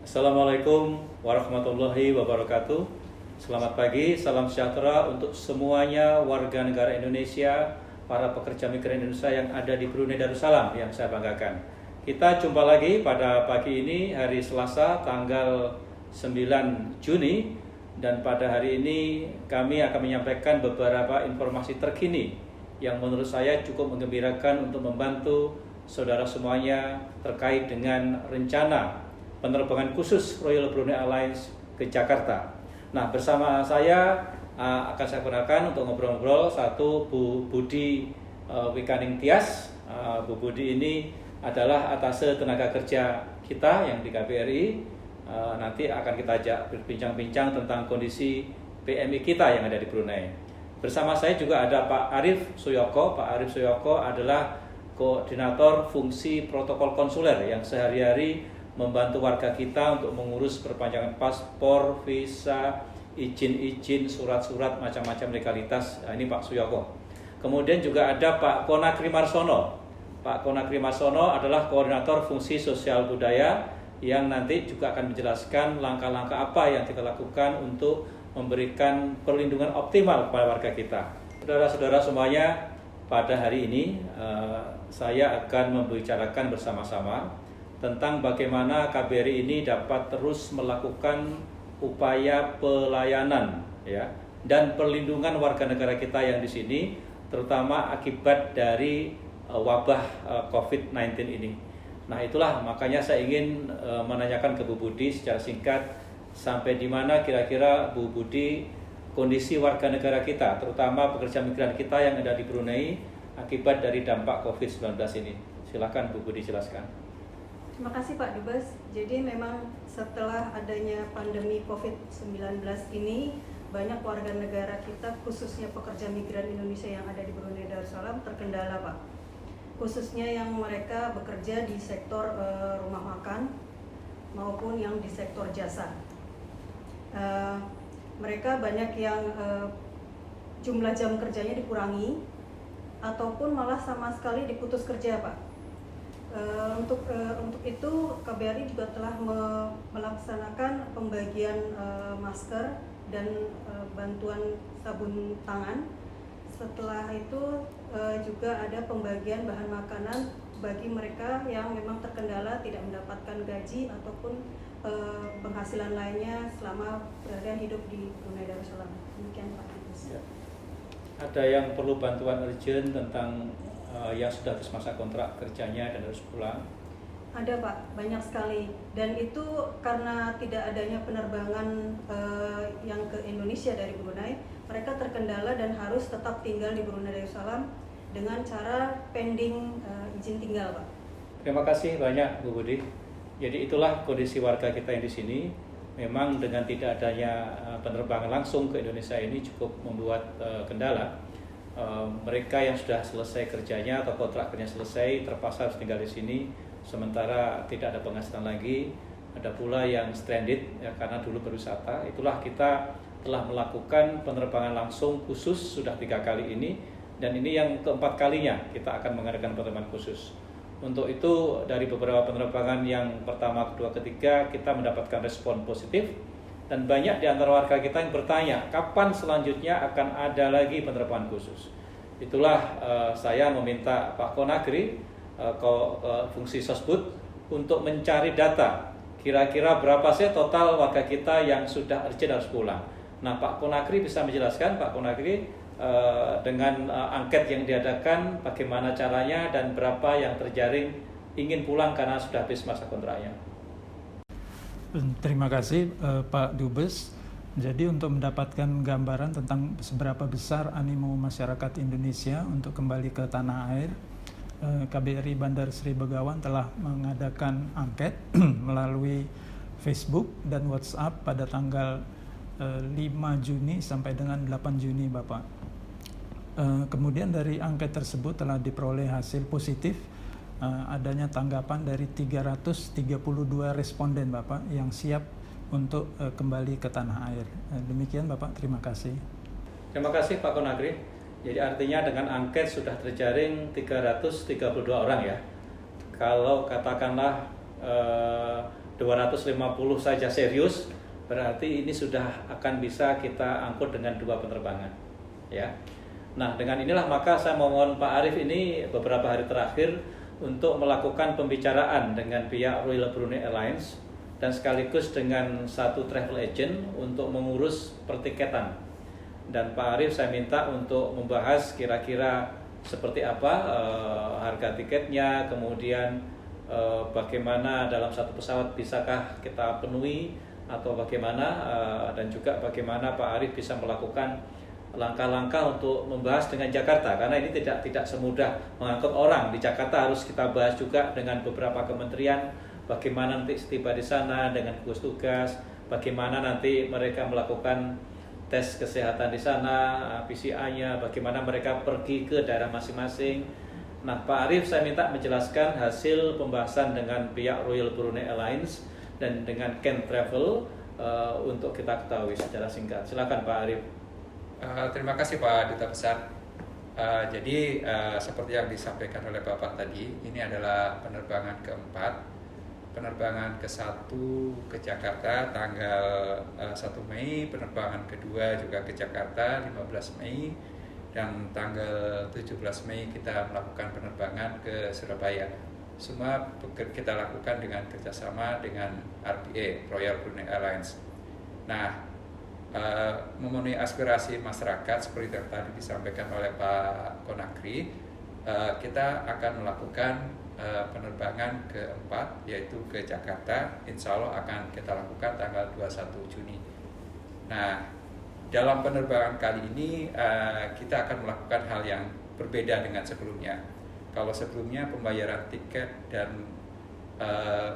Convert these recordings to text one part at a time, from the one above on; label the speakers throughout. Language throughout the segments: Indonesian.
Speaker 1: Assalamualaikum warahmatullahi wabarakatuh. Selamat pagi, salam sejahtera untuk semuanya warga negara Indonesia, para pekerja migran Indonesia yang ada di Brunei Darussalam yang saya banggakan. Kita jumpa lagi pada pagi ini, hari Selasa, tanggal 9 Juni. Dan pada hari ini kami akan menyampaikan beberapa informasi terkini yang menurut saya cukup menggembirakan untuk membantu saudara semuanya terkait dengan rencana penerbangan khusus Royal Brunei Airlines ke Jakarta. Nah, bersama saya akan saya gunakan untuk ngobrol-ngobrol satu Bu Budi Wikaning Tias. Bu Budi ini adalah atase tenaga kerja kita yang di KBRI. Nanti akan kita ajak berbincang-bincang tentang kondisi PMI kita yang ada di Brunei. Bersama saya juga ada Pak Arif Suyoko. Pak Arif Suyoko adalah koordinator fungsi protokol konsuler yang sehari-hari membantu warga kita untuk mengurus perpanjangan paspor, visa, izin-izin, surat-surat, macam-macam legalitas. Nah, ini Pak Suyoko. Kemudian juga ada Pak Konakri Marsono. Pak Konakri Marsono adalah koordinator fungsi sosial budaya yang nanti juga akan menjelaskan langkah-langkah apa yang kita lakukan untuk memberikan perlindungan optimal kepada warga kita. Saudara-saudara semuanya, pada hari ini saya akan membicarakan bersama-sama tentang bagaimana KBRI ini dapat terus melakukan upaya pelayanan ya dan perlindungan warga negara kita yang di sini, terutama akibat dari wabah COVID-19 ini. Nah, itulah makanya saya ingin menanyakan ke Bu Budi secara singkat sampai di mana kira-kira Bu Budi kondisi warga negara kita, terutama pekerja migran kita yang ada di Brunei akibat dari dampak COVID-19 ini. Silakan Bu Budi jelaskan.
Speaker 2: Terima kasih Pak Dubes. Jadi memang setelah adanya pandemi COVID-19 ini, banyak warga negara kita, khususnya pekerja migran Indonesia yang ada di Brunei Darussalam terkendala Pak. Khususnya yang mereka bekerja di sektor rumah makan maupun yang di sektor jasa. Mereka banyak yang jumlah jam kerjanya dikurangi ataupun malah sama sekali diputus kerja Pak. Untuk itu KBRI juga telah melaksanakan pembagian masker dan bantuan sabun tangan. Setelah itu juga ada pembagian bahan makanan bagi mereka yang memang terkendala tidak mendapatkan gaji ataupun penghasilan lainnya selama berada hidup di Brunei Darussalam. Demikian Pak Dubes.
Speaker 1: Ya. Ada yang perlu bantuan urgent tentang yang sudah habis masa kontrak kerjanya dan harus pulang?
Speaker 2: Ada Pak, banyak sekali. Dan itu karena tidak adanya penerbangan yang ke Indonesia dari Brunei, mereka terkendala dan harus tetap tinggal di Brunei Darussalam dengan cara pending izin tinggal Pak.
Speaker 1: Terima kasih banyak Bu Budi. Jadi itulah kondisi warga kita yang di sini. Memang dengan tidak adanya penerbangan langsung ke Indonesia ini cukup membuat kendala. Mereka yang sudah selesai kerjanya atau kontrak kerjanya selesai terpaksa harus tinggal di sini sementara tidak ada penghasilan lagi. Ada pula yang stranded ya, karena dulu berwisata. Itulah kita telah melakukan penerbangan langsung khusus sudah 3 kali ini, dan ini yang keempat kalinya kita akan mengadakan penerbangan khusus. Untuk itu dari beberapa penerbangan yang pertama, kedua, ketiga kita mendapatkan respon positif. Dan banyak di antara warga kita yang bertanya, kapan selanjutnya akan ada lagi penerbangan khusus. Itulah saya meminta Pak Konakri, fungsi Sosbud, untuk mencari data. Kira-kira berapa sih total warga kita yang sudah urgent harus pulang. Nah, Pak Konakri bisa menjelaskan, Pak Konakri, dengan angket yang diadakan, bagaimana caranya dan berapa yang terjaring ingin pulang karena sudah habis masa kontraknya.
Speaker 3: Terima kasih Pak Dubes. Jadi untuk mendapatkan gambaran tentang seberapa besar animo masyarakat Indonesia untuk kembali ke tanah air, KBRI Bandar Sri Begawan telah mengadakan angket melalui Facebook dan WhatsApp pada tanggal 5 Juni sampai dengan 8 Juni Bapak. Kemudian dari angket tersebut telah diperoleh hasil positif adanya tanggapan dari 332 responden Bapak yang siap untuk kembali ke tanah air. Demikian Bapak, terima kasih.
Speaker 1: Terima kasih Pak Konakri. Jadi artinya dengan angket sudah terjaring 332 orang ya. Kalau katakanlah 250 saja serius, berarti ini sudah akan bisa kita angkut dengan 2 penerbangan, ya. Nah, dengan inilah maka saya mohon Pak Arief ini beberapa hari terakhir untuk melakukan pembicaraan dengan pihak Royal Brunei Airlines dan sekaligus dengan satu travel agent untuk mengurus pertiketan. Dan Pak Arief saya minta untuk membahas kira-kira seperti apa harga tiketnya, kemudian bagaimana dalam satu pesawat bisakah kita penuhi atau bagaimana, dan juga bagaimana Pak Arief bisa melakukan langkah-langkah untuk membahas dengan Jakarta, karena ini tidak semudah mengangkut orang di Jakarta. Harus kita bahas juga dengan beberapa kementerian, bagaimana nanti setiba di sana dengan gugus tugas, bagaimana nanti mereka melakukan tes kesehatan di sana, PCR-nya, bagaimana mereka pergi ke daerah masing-masing. Nah, Pak Arief saya minta menjelaskan hasil pembahasan dengan pihak Royal Brunei Airlines dan dengan Ken Travel untuk kita ketahui secara singkat. Silakan Pak Arief.
Speaker 4: Terima kasih Pak Duta Besar. Jadi seperti yang disampaikan oleh Bapak tadi, ini adalah penerbangan keempat. Penerbangan ke-1 ke Jakarta tanggal 1 Mei, penerbangan kedua juga ke Jakarta 15 Mei, dan tanggal 17 Mei kita melakukan penerbangan ke Surabaya. Semua kita lakukan dengan kerjasama dengan RBA, Royal Brunei Airlines. Nah, memenuhi aspirasi masyarakat seperti yang tadi disampaikan oleh Pak Konakri, kita akan melakukan penerbangan keempat, yaitu ke Jakarta. Insya Allah akan kita lakukan tanggal 21 Juni. Nah, dalam penerbangan kali ini kita akan melakukan hal yang berbeda dengan sebelumnya. Kalau sebelumnya pembayaran tiket dan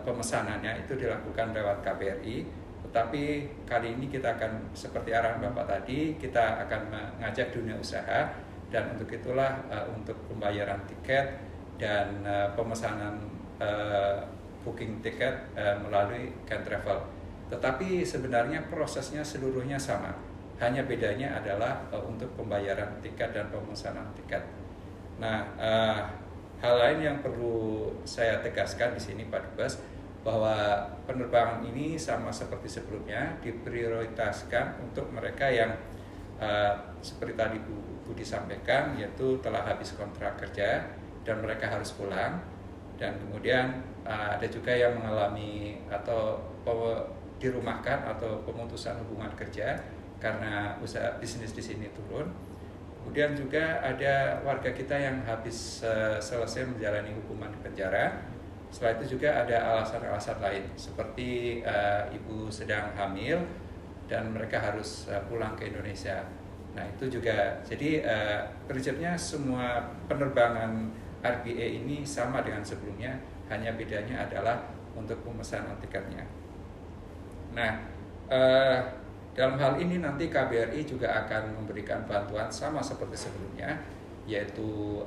Speaker 4: pemesanannya itu dilakukan lewat KBRI, tetapi kali ini kita akan seperti arahan Bapak tadi, kita akan mengajak dunia usaha, dan untuk itulah untuk pembayaran tiket dan pemesanan booking tiket melalui Ken Travel. Tetapi sebenarnya prosesnya seluruhnya sama, hanya bedanya adalah untuk pembayaran tiket dan pemesanan tiket. Nah, hal lain yang perlu saya tegaskan di sini Pak Dubes, bahwa penerbangan ini sama seperti sebelumnya diprioritaskan untuk mereka yang seperti tadi Bu disampaikan, yaitu telah habis kontrak kerja dan mereka harus pulang, dan kemudian ada juga yang mengalami atau dirumahkan atau pemutusan hubungan kerja karena usaha bisnis di sini turun. Kemudian juga ada warga kita yang habis selesai menjalani hukuman di penjara. Setelah itu juga ada alasan-alasan lain seperti ibu sedang hamil dan mereka harus pulang ke Indonesia. Nah, itu juga, jadi prinsipnya semua penerbangan RBA ini sama dengan sebelumnya, hanya bedanya adalah untuk pemesanan tiketnya. Nah, dalam hal ini nanti KBRI juga akan memberikan bantuan sama seperti sebelumnya, yaitu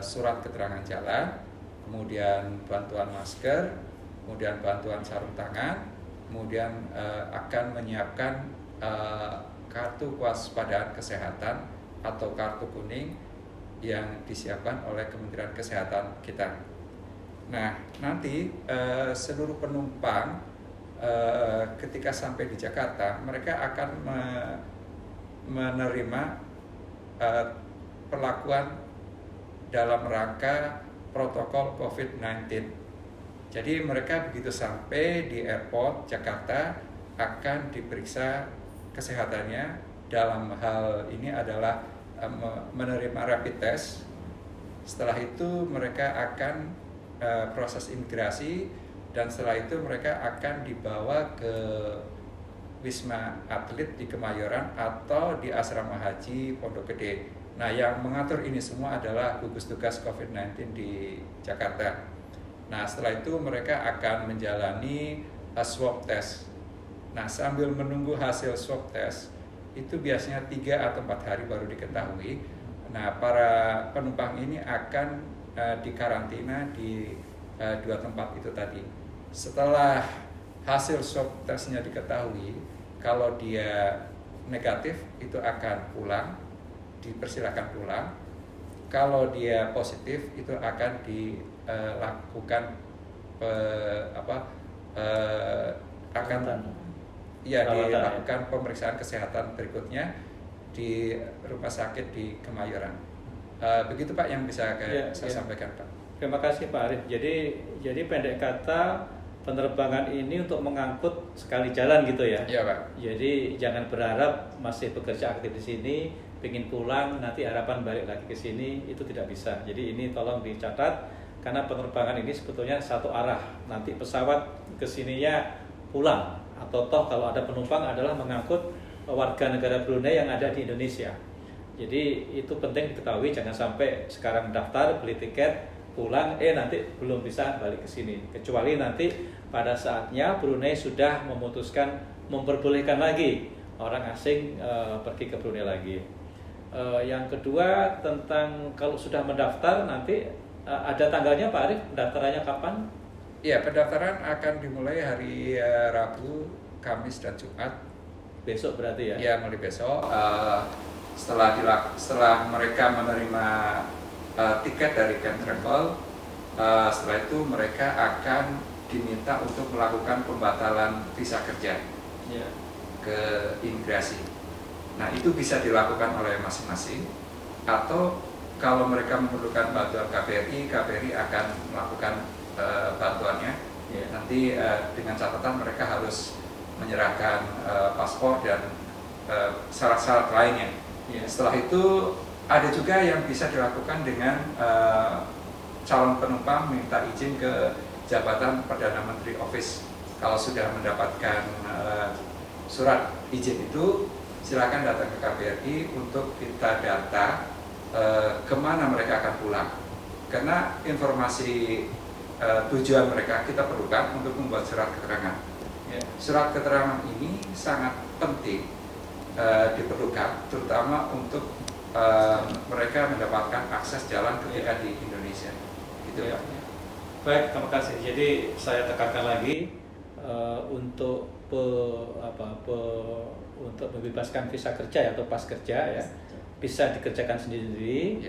Speaker 4: surat keterangan jalan, kemudian bantuan masker, kemudian bantuan sarung tangan, kemudian akan menyiapkan kartu kewaspadaan kesehatan atau kartu kuning yang disiapkan oleh Kementerian Kesehatan kita. Nah, nanti seluruh penumpang ketika sampai di Jakarta, mereka akan menerima perlakuan dalam rangka protokol COVID-19. Jadi mereka begitu sampai di airport Jakarta akan diperiksa kesehatannya. Dalam hal ini adalah menerima rapid test. Setelah itu mereka akan proses imigrasi, dan setelah itu mereka akan dibawa ke Wisma Atlet di Kemayoran atau di Asrama Haji Pondok Gede. Nah, yang mengatur ini semua adalah gugus tugas COVID-19 di Jakarta. Nah, setelah itu mereka akan menjalani swab test. Nah, sambil menunggu hasil swab test, itu biasanya 3 atau 4 hari baru diketahui. Nah, para penumpang ini akan dikarantina di 2 tempat itu tadi. Setelah hasil swab testnya diketahui, kalau dia negatif itu akan pulang, dipersilakan pulang. Kalau dia positif itu akan dilakukan akan dilakukan pemeriksaan kesehatan berikutnya di rumah sakit di Kemayoran. Begitu Pak yang bisa saya sampaikan Pak.
Speaker 1: Terima kasih Pak Arief. Jadi pendek kata, penerbangan ini untuk mengangkut sekali jalan gitu ya?
Speaker 4: Iya Pak.
Speaker 1: Jadi jangan berharap masih bekerja aktif di sini, pengen pulang, nanti harapan balik lagi ke sini, itu tidak bisa. Jadi ini tolong dicatat, karena penerbangan ini sebetulnya satu arah. Nanti pesawat kesininya pulang, atau toh kalau ada penumpang adalah mengangkut warga negara Brunei yang ada di Indonesia. Jadi itu penting diketahui, jangan sampai sekarang daftar, beli tiket, pulang, nanti belum bisa balik ke sini. Kecuali nanti pada saatnya Brunei sudah memutuskan memperbolehkan lagi orang asing pergi ke Brunei lagi. Yang kedua tentang kalau sudah mendaftar nanti ada tanggalnya Pak Arief, pendaftarannya kapan?
Speaker 4: Iya, pendaftaran akan dimulai hari Rabu, Kamis dan Jumat.
Speaker 1: Besok berarti ya?
Speaker 4: Iya, mulai besok. Setelah mereka menerima tiket dari Kentravel, setelah itu mereka akan diminta untuk melakukan pembatalan visa kerja ke imigrasi. Nah, itu bisa dilakukan oleh masing-masing, atau kalau mereka memerlukan bantuan KBRI akan melakukan bantuannya. Nanti dengan catatan mereka harus menyerahkan paspor dan syarat-syarat lainnya. Setelah itu ada juga yang bisa dilakukan dengan calon penumpang minta izin ke jabatan Perdana Menteri Office. Kalau sudah mendapatkan surat izin itu, silakan datang ke KBRI untuk kita data kemana mereka akan pulang. Karena informasi tujuan mereka kita perlukan untuk membuat surat keterangan. Surat keterangan ini sangat penting diperlukan, terutama untuk mereka mendapatkan akses jalan ketika di Indonesia. Gitu Pak.
Speaker 1: Baik, terima kasih. Jadi saya tekankan lagi untuk untuk membebaskan visa kerja atau pas kerja ya, bisa dikerjakan sendiri.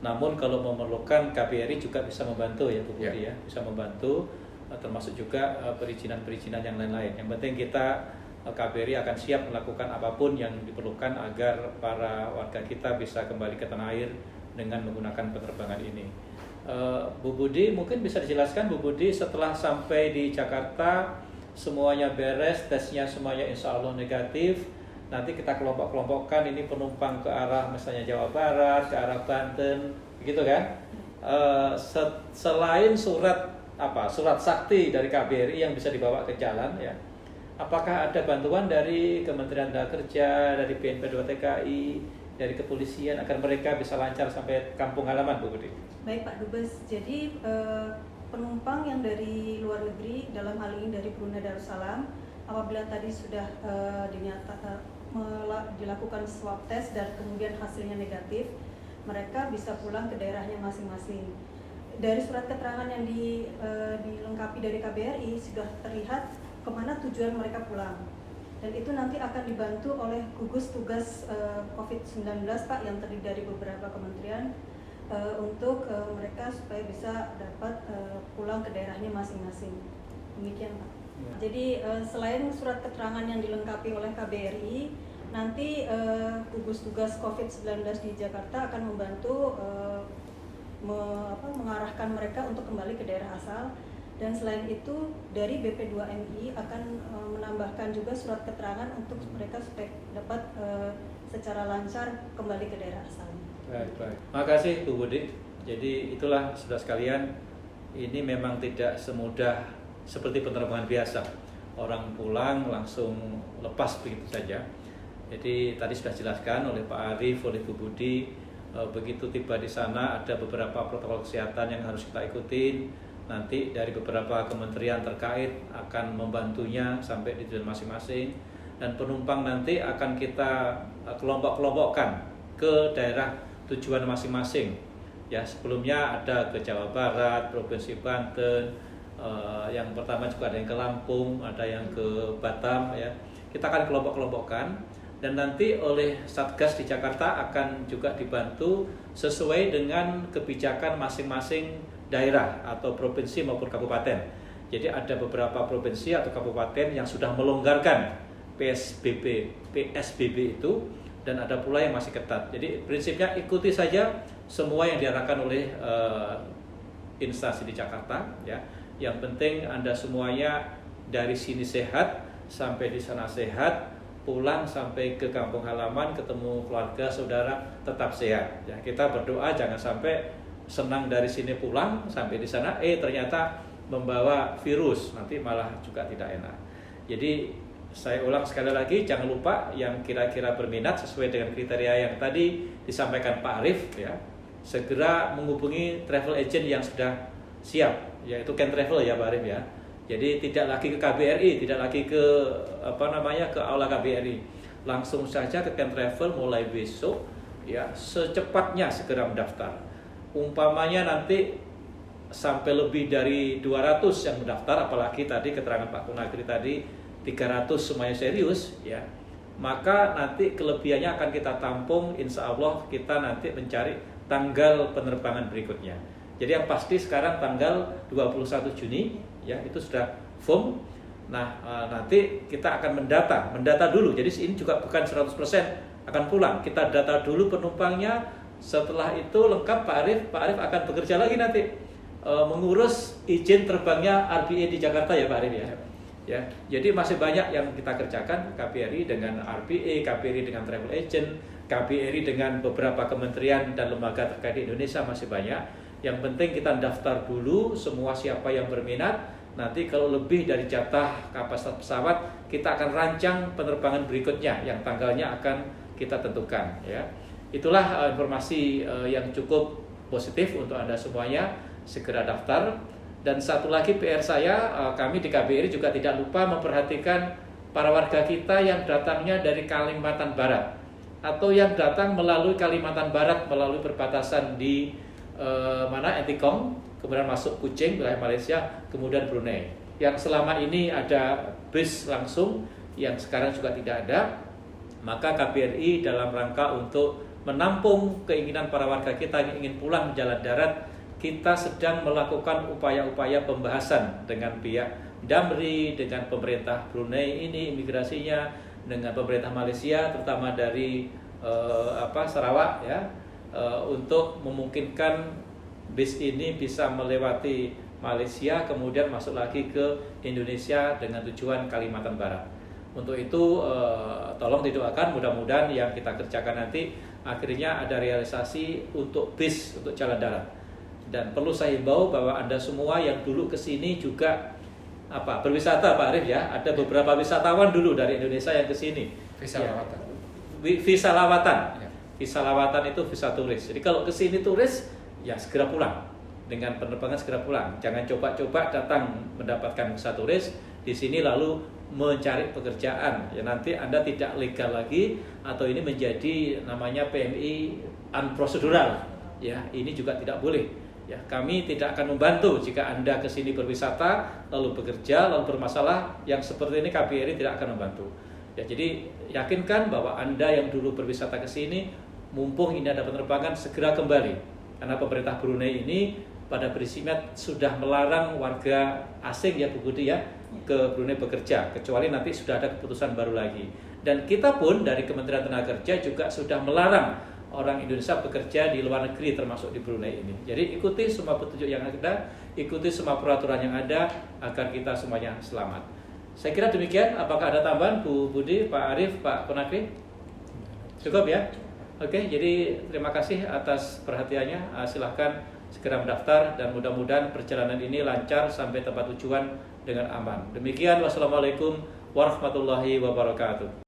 Speaker 1: Namun kalau memerlukan KBRI juga bisa membantu ya Bu Budi ya, bisa membantu termasuk juga perizinan-perizinan yang lain-lain. Yang penting kita KBRI akan siap melakukan apapun yang diperlukan agar para warga kita bisa kembali ke tanah air dengan menggunakan penerbangan ini. Bu Budi, mungkin bisa dijelaskan Bu Budi, setelah sampai di Jakarta semuanya beres, tesnya semuanya insya Allah negatif, nanti kita kelompok-kelompokkan ini penumpang ke arah misalnya Jawa Barat, ke arah Banten, begitu kan? Selain surat sakti dari KBRI yang bisa dibawa ke jalan ya, apakah ada bantuan dari Kementerian Tenaga Kerja, dari BNP 2 TKI, dari kepolisian agar mereka bisa lancar sampai kampung halaman, Bu Budi?
Speaker 2: Baik Pak Dubes, jadi penumpang yang dari luar negeri, dalam hal ini dari Brunei Darussalam, apabila tadi sudah dilakukan swab test dan kemudian hasilnya negatif, mereka bisa pulang ke daerahnya masing-masing. Dari surat keterangan yang dilengkapi dari KBRI sudah terlihat kemana tujuan mereka pulang, dan itu nanti akan dibantu oleh gugus tugas COVID-19 Pak, yang terdiri dari beberapa kementerian untuk mereka supaya bisa dapat pulang ke daerahnya masing-masing. Demikian Pak. Jadi selain surat keterangan yang dilengkapi oleh KBRI, nanti gugus tugas COVID-19 di Jakarta akan membantu mengarahkan mereka untuk kembali ke daerah asal. Dan selain itu dari BP2MI akan menambahkan juga surat keterangan untuk mereka supaya dapat secara lancar kembali ke daerah asalnya.
Speaker 1: Baik. Terima kasih Bu Budi. Jadi itulah saudara sekalian, ini memang tidak semudah seperti penerbangan biasa. Orang pulang langsung lepas begitu saja. Jadi tadi sudah dijelaskan oleh Pak Arief, oleh Bu Budi, begitu tiba di sana ada beberapa protokol kesehatan yang harus kita ikutin. Nanti dari beberapa kementerian terkait akan membantunya sampai di tujuan masing-masing, dan penumpang nanti akan kita kelompok-kelompokkan ke daerah tujuan masing-masing. Ya, sebelumnya ada ke Jawa Barat, Provinsi Banten, yang pertama juga ada yang ke Lampung, ada yang ke Batam ya. Kita akan kelompok-kelompokkan, dan nanti oleh Satgas di Jakarta akan juga dibantu sesuai dengan kebijakan masing-masing daerah atau provinsi maupun kabupaten. Jadi ada beberapa provinsi atau kabupaten yang sudah melonggarkan PSBB itu, dan ada pula yang masih ketat. Jadi prinsipnya ikuti saja semua yang diarahkan oleh instansi di Jakarta ya. Yang penting Anda semuanya dari sini sehat, sampai di sana sehat, pulang sampai ke kampung halaman ketemu keluarga saudara tetap sehat ya. Kita berdoa jangan sampai senang dari sini pulang sampai di sana ternyata membawa virus, nanti malah juga tidak enak. Jadi saya ulang sekali lagi, jangan lupa yang kira-kira berminat sesuai dengan kriteria yang tadi disampaikan Pak Arief ya, segera menghubungi travel agent yang sudah siap, yaitu Ken Travel ya Pak Arief ya. Jadi tidak lagi ke KBRI, tidak lagi ke ke aula KBRI, langsung saja ke Ken Travel mulai besok ya, secepatnya segera mendaftar. Umpamanya nanti sampai lebih dari 200 yang mendaftar, apalagi tadi keterangan Pak Kunagri tadi 300 semuanya serius ya, maka nanti kelebihannya akan kita tampung, insya Allah kita nanti mencari tanggal penerbangan berikutnya. Jadi yang pasti sekarang tanggal 21 Juni ya, itu sudah firm. Nah nanti kita akan mendata dulu, jadi ini juga bukan 100% akan pulang, kita data dulu penumpangnya. Setelah itu lengkap Pak Arief akan bekerja lagi nanti mengurus izin terbangnya RPA di Jakarta ya Pak Arief ya. Ya, jadi masih banyak yang kita kerjakan, KBRI dengan RPA, KBRI dengan travel agent, KBRI dengan beberapa kementerian dan lembaga terkait di Indonesia masih banyak. Yang penting kita daftar dulu semua siapa yang berminat. Nanti kalau lebih dari jatah kapasitas pesawat, kita akan rancang penerbangan berikutnya yang tanggalnya akan kita tentukan ya. Itulah informasi yang cukup positif untuk Anda semuanya, segera daftar. Dan satu lagi PR saya, kami di KBRI juga tidak lupa memperhatikan para warga kita yang datangnya dari Kalimantan Barat atau yang datang melalui Kalimantan Barat melalui perbatasan di Entikong, kemudian masuk Kuching wilayah Malaysia, kemudian Brunei. Yang selama ini ada bus langsung, yang sekarang juga tidak ada. Maka KBRI dalam rangka untuk menampung keinginan para warga kita yang ingin pulang jalan darat, kita sedang melakukan upaya-upaya pembahasan dengan pihak Damri, dengan pemerintah Brunei ini imigrasinya, dengan pemerintah Malaysia terutama dari Sarawak ya, untuk memungkinkan bis ini bisa melewati Malaysia kemudian masuk lagi ke Indonesia dengan tujuan Kalimantan Barat. Untuk itu tolong didoakan, mudah-mudahan yang kita kerjakan nanti akhirnya ada realisasi untuk bis untuk jalan darat. Dan perlu saya himbau bahwa Anda semua yang dulu ke sini juga berwisata Pak Arief ya, ada beberapa wisatawan dulu dari Indonesia yang ke sini.
Speaker 4: Visa lawatan.
Speaker 1: Visa lawatan.
Speaker 4: Ya.
Speaker 1: Visa lawatan itu visa turis. Jadi kalau ke sini turis ya segera pulang. Dengan penerbangan segera pulang. Jangan coba-coba datang mendapatkan visa turis di sini lalu mencari pekerjaan. Ya nanti Anda tidak legal lagi atau ini menjadi namanya PMI unprocedural. Ya, ini juga tidak boleh. Ya, kami tidak akan membantu jika Anda ke sini berwisata, lalu bekerja, lalu bermasalah, yang seperti ini KBRI tidak akan membantu. Ya, jadi yakinkan bahwa Anda yang dulu berwisata ke sini, mumpung ini ada penerbangan, segera kembali. Karena pemerintah Brunei ini pada prinsipnya sudah melarang warga asing ya Bu Budi ya, ke Brunei bekerja, kecuali nanti sudah ada keputusan baru lagi. Dan kita pun dari Kementerian Tenaga Kerja juga sudah melarang orang Indonesia bekerja di luar negeri termasuk di Brunei ini. Jadi ikuti semua petunjuk yang ada, ikuti semua peraturan yang ada agar kita semuanya selamat. Saya kira demikian. Apakah ada tambahan Bu Budi, Pak Arief, Pak Kunagri? Cukup ya? Oke, jadi terima kasih atas perhatiannya. Silahkan segera mendaftar dan mudah-mudahan perjalanan ini lancar sampai tempat tujuan dengan aman. Demikian, wassalamualaikum warahmatullahi wabarakatuh.